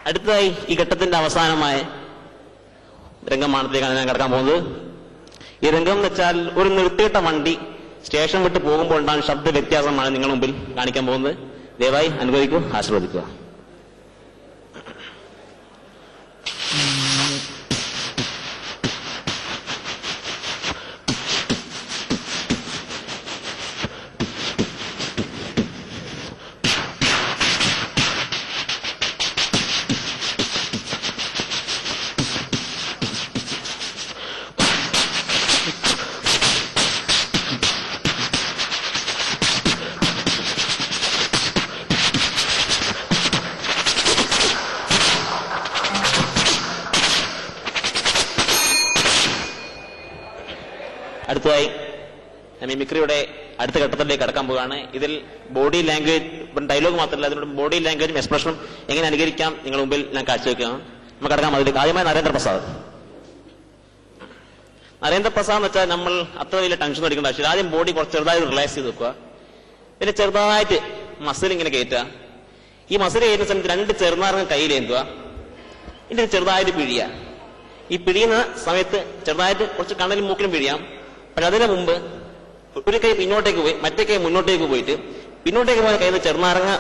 അടുത്തതായി ഈ ഘട്ടത്തിന്റെ അവസാനമായ രംഗമാണത്തിലേക്കാണ് ഞാൻ കിടക്കാൻ പോകുന്നത്. ഈ രംഗം എന്ന് വെച്ചാൽ ഒരു നിർത്തിയിട്ട വണ്ടി സ്റ്റേഷൻ വിട്ട് പോകുമ്പോൾ ഉണ്ടാകുന്ന ശബ്ദ വ്യത്യാസമാണ് നിങ്ങൾ മുമ്പിൽ കാണിക്കാൻ പോകുന്നത്. ദയവായി അനുഭവിക്കൂ, ആശീർവദിക്കുക. അടുത്തതായി മിമിക്രിയുടെ അടുത്ത ഘട്ടത്തിലേക്ക് കടക്കാൻ പോവുകയാണ്. ഇതിൽ ബോഡി ലാംഗ്വേജ്, ഡയലോഗ് മാത്രമല്ല, അതിനോട് ബോഡി ലാംഗ്വേജും എക്സ്പ്രഷനും എങ്ങനെ അനുകരിക്കാം നിങ്ങൾ മുമ്പിൽ ഞാൻ കാഴ്ചവെക്കുകയാണ്. നമുക്ക് കടക്കാം അതിലേക്ക്. ആദ്യമായി നരേന്ദ്രപ്രസാദ്. നരേന്ദ്രപ്രസാദ് എന്ന് വെച്ചാൽ നമ്മൾ അത്ര വലിയ ടെൻഷൻ എടുക്കേണ്ട ആവശ്യമില്ല. ആദ്യം ബോഡി കുറച്ച് ചെറുതായിട്ട് റിലാക്സ് ചെയ്ത് വെക്കുക. പിന്നെ ചെറുതായിട്ട് മസിൽ ഇങ്ങനെ കയറ്റുക. ഈ മസിൽ കയറ്റുന്ന സമയത്ത് 2 ചെറുനാരങ്ങ കയ്യിലേന്തുക. ഇതിന് ചെറുതായിട്ട് പിഴിയുക. ഈ പിഴിയുന്ന സമയത്ത് ചെറുതായിട്ട് കുറച്ച് കണ്ണിലും മൂക്കിലും പിഴിയാം. പക്ഷെ അതിന് മുമ്പ് ഒരു കൈ പിന്നോട്ടേക്ക് പോയി മറ്റേ കൈ മുന്നോട്ടേക്ക് പോയിട്ട് പിന്നോട്ടേക്ക് പോയ കയ്യിൽ ചെറുനാരങ്ങ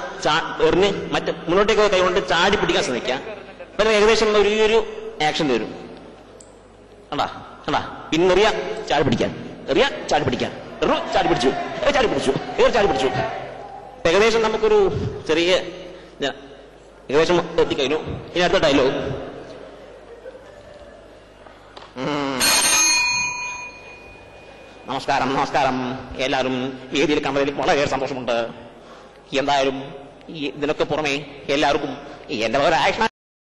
എറിഞ്ഞ് മറ്റേ മുന്നോട്ടേക്ക് പോയ കൈ കൊണ്ട് ചാടി പിടിക്കാൻ ശ്രമിക്കാം. അപ്പൊ ഏകദേശം ഒരു ആക്ഷൻ വരും. കണ്ടാ കണ്ടാ പിന്നെറിയ ചാടി പിടിക്കാൻ, എറിയ ചാടി പിടിക്കാൻ, ചാടി പിടിച്ചു, ചാടി പിടിച്ചു, ചാടി പിടിച്ചു. ഏകദേശം നമുക്കൊരു ചെറിയ ഏകദേശം എത്തിക്കഴിഞ്ഞു. ഇനി അടുത്ത ഡയലോഗ്. നമസ്കാരം, നമസ്കാരം. എല്ലാവരും വേദിയിൽ കണ്ടതിൽ വളരെ സന്തോഷമുണ്ട്. എന്തായാലും ഇതിനൊക്കെ പുറമെ എല്ലാവർക്കും എന്റെ ഒരു ആക്ഷൻ